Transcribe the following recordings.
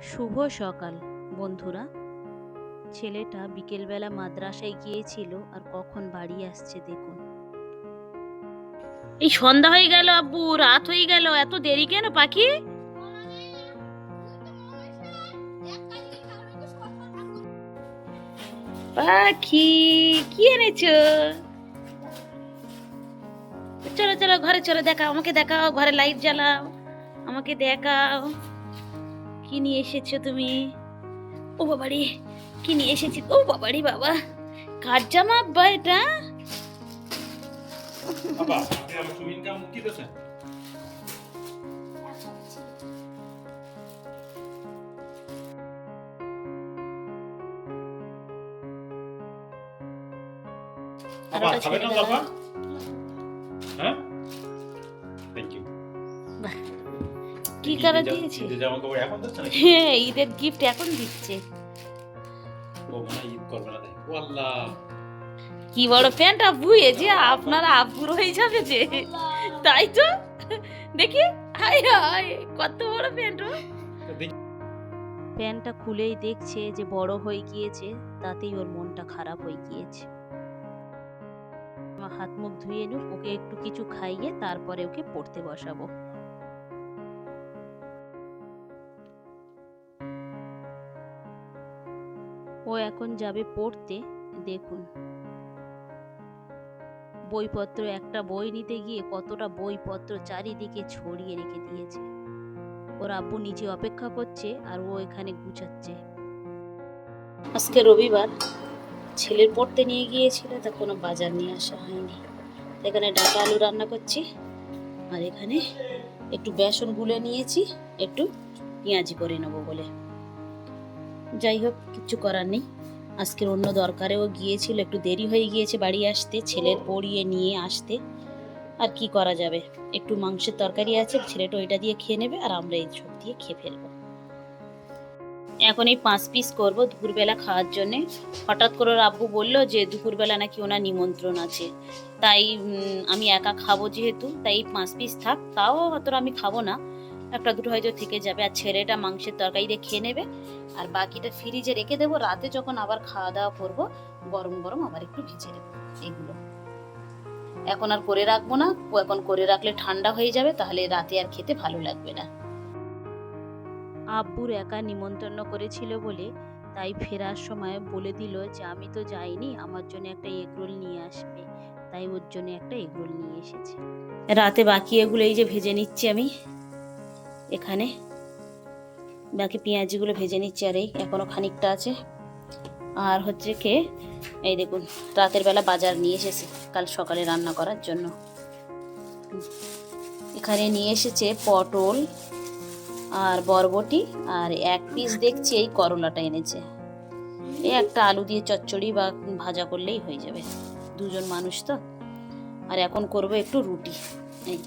শুভ সকাল বন্ধুরা। ছেলেটা বিকেলবেলা মাদ্রাসায় গিয়েছিল আর কখন বাড়ি আসছে দেখুন। এই সন্ধ্যা হয়ে গেল আব্বু, রাত হয়ে গেল, এত দেরি কেন পাখি? পাখি কি এনেছো? চলো চলো ঘরে চলো, দেখাও আমাকে, দেখাও ঘরে লাইট জ্বালাও, আমাকে দেখাও কি নিয়ে এসেছো তুমি। ও বাবারি, কি নিয়ে এসেছি? ও বাবারি বাবা, কার জামা আব্বা এটা? বাবা, আপনি আমার সুইং গাম কি দিয়েছেন? বাবা, খাবেন না বাবা? হ্যাঁ? Thank you. কি করে দিয়েছে? ঈদের জামা কাপড় এখন দিচ্ছে নাকি? হ্যাঁ, ঈদের গিফট এখন দিচ্ছে। ও মনে ঈদ করবে না তাই। ও আল্লাহ। কি বড় প্যান্ট আব্বু, এই যে আপনার আব্বুর হয়ে যাবে যে, তাই তো দেখি। হাই হাই, কত বড় প্যান্ট! প্যান্টটা খুলেই দেখছে যে বড় হয়ে গিয়েছে, তাতেই ওর মনটা খারাপ হয়ে গিয়েছে। হাত মুখ ধুয়ে নিই, ওকে একটু কিছু খাইয়ে তারপরে ওকে পড়তে বসাবো। ও এখন যাবে পড়তে। দেখুন, বইপত্র, একটা বই নিতে গিয়ে কতটা বইপত্র চারিদিকে ছড়িয়ে রেখে দিয়েছে। ওর আব্বু নিচে অপেক্ষা করছে আর ও এখানে গুছাচ্ছে। আজকে রবিবার, ছেলের পড়তে নিয়ে গিয়েছিল, তা কোনো বাজার নিয়ে আসা হয়নি। এখানে ডাটা আলু রান্না করছি আর এখানে একটু বেসন গুলে নিয়েছি, একটু পেঁয়াজি করে নেবো বলে। যাই হোক, কিছু করার নেই। আজকের অন্য দরকারেও গিয়েছিল, একটু দেরি হয়ে গিয়েছে বাড়ি আসতে, ছেলের পড়িয়ে নিয়ে আসতে। আর কি করা যাবে, একটু মাংসের তরকারি আছে, ছেলেটা ওইটা দিয়ে খেয়ে নেবে আর আমরা এই সব দিয়ে খেয়ে ফেলবো। এখন এই 5 পিস করবো দুপুরবেলা খাওয়ার জন্যে। হঠাৎ করে ওর আব্বু বললো যে দুপুরবেলা নাকি ওনার নিমন্ত্রণ আছে, তাই আমি একা খাবো যেহেতু, তাই 5 পিস থাক। তাও অতটা আমি খাবো না, একটা দুটো হয়তো থেকে যাবে। আর ছেলেটা মাংসের তরকারি দিয়ে খেয়ে নেবে আর বাকিটা ফ্রিজে রেখে দেবো। রাতে যখন আবার খাওয়া দাওয়া করবো, গরম গরম আবার একটু ভেজে দেবো। এগুলো এখন আর করে রাখবো না, এখন করে রাখলে ঠান্ডা হয়ে যাবে, তাহলে রাতে আর খেতে ভালো লাগবে না। আব্বুর একা নিমন্ত্রণ করেছিল বলে তাই ফেরার সময় বলে দিল যে আমি তো যাইনি, আমার জন্য একটা এগরোল নিয়ে আসবে। তাই ওর জন্য একটা এগরোল নিয়ে এসেছে। রাতে বাকি এগুলো এই যে ভেজে নিচ্ছি আমি এখানে, বাকি পেঁয়াজিগুলো ভেজে নিচ্ছি। আর এই এখনো খানিকটা আছে। আর হচ্ছে কে, এই দেখুন রাতের বেলা বাজার নিয়ে এসেছে কাল সকালে রান্না করার জন্য। এখানে নিয়ে এসেছে পটল আর বরবটি, আর 1 পিস দেখছি এই করলাটা এনেছে। এই একটা আলু দিয়ে চচ্চড়ি বা ভাজা করলেই হয়ে যাবে, দুজন মানুষ তো। আর এখন করব একটু রুটি। এই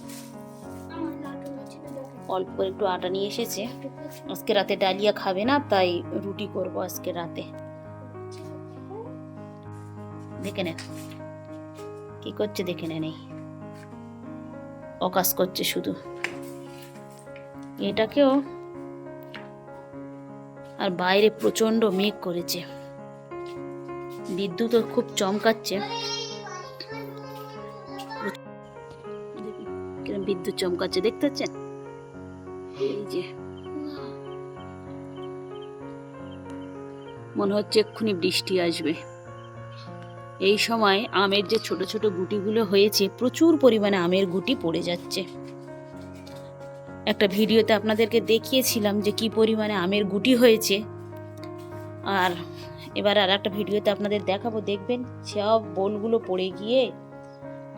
অল্প একটু আটা নিয়ে এসেছে, আজকে রাতে ডালিয়া খাবে না, তাই রুটি করব আজকে রাতে। দেখে নে কি করছে, দেখে নে, নেই অকাশ করছে শুধু এটাকেও। আর বাইরে প্রচন্ড মেঘ করেছে, বিদ্যুৎও খুব চমকাচ্ছে। বিদ্যুৎ চমকাচ্ছে, দেখতে পাচ্ছেন? এই যে মনে হচ্ছে এক্ষুনি বৃষ্টি আসবে। এই সময় আমের যে ছোট ছোট গুটিগুলো হয়েছে, প্রচুর পরিমাণে আমের গুটি পড়ে যাচ্ছে। একটা ভিডিওতে আপনাদেরকে দেখিয়েছিলাম যে কি পরিমাণে আমের গুটি হয়েছে। আর এবার আর একটা ভিডিওতে আপনাদের দেখাবো, দেখবেন সব বোলগুলো পড়ে গিয়ে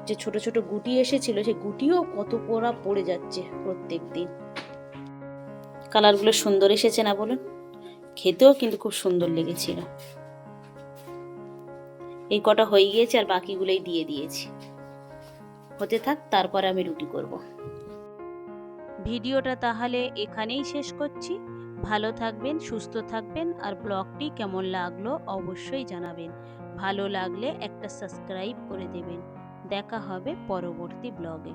যে ছোট ছোট গুটি এসেছিল, সেই গুটিও কত পোড়া পড়ে যাচ্ছে প্রত্যেক দিন। কালারগুলো সুন্দর এসেছে না বলুন? খেতেও কিন্তু খুব সুন্দর লেগেছিল। এই কটা হয়ে গিয়েছে আর বাকিগুলোই দিয়ে দিয়েছি, হতে থাক, তারপরে আমি রুটি করব। ভিডিওটা তাহলে এখানেই শেষ করছি। ভালো থাকবেন, সুস্থ থাকবেন, আর ব্লগটি কেমন লাগলো অবশ্যই জানাবেন। ভালো লাগলে একটা সাবস্ক্রাইব করে দেবেন। দেখা হবে পরবর্তী ব্লগে।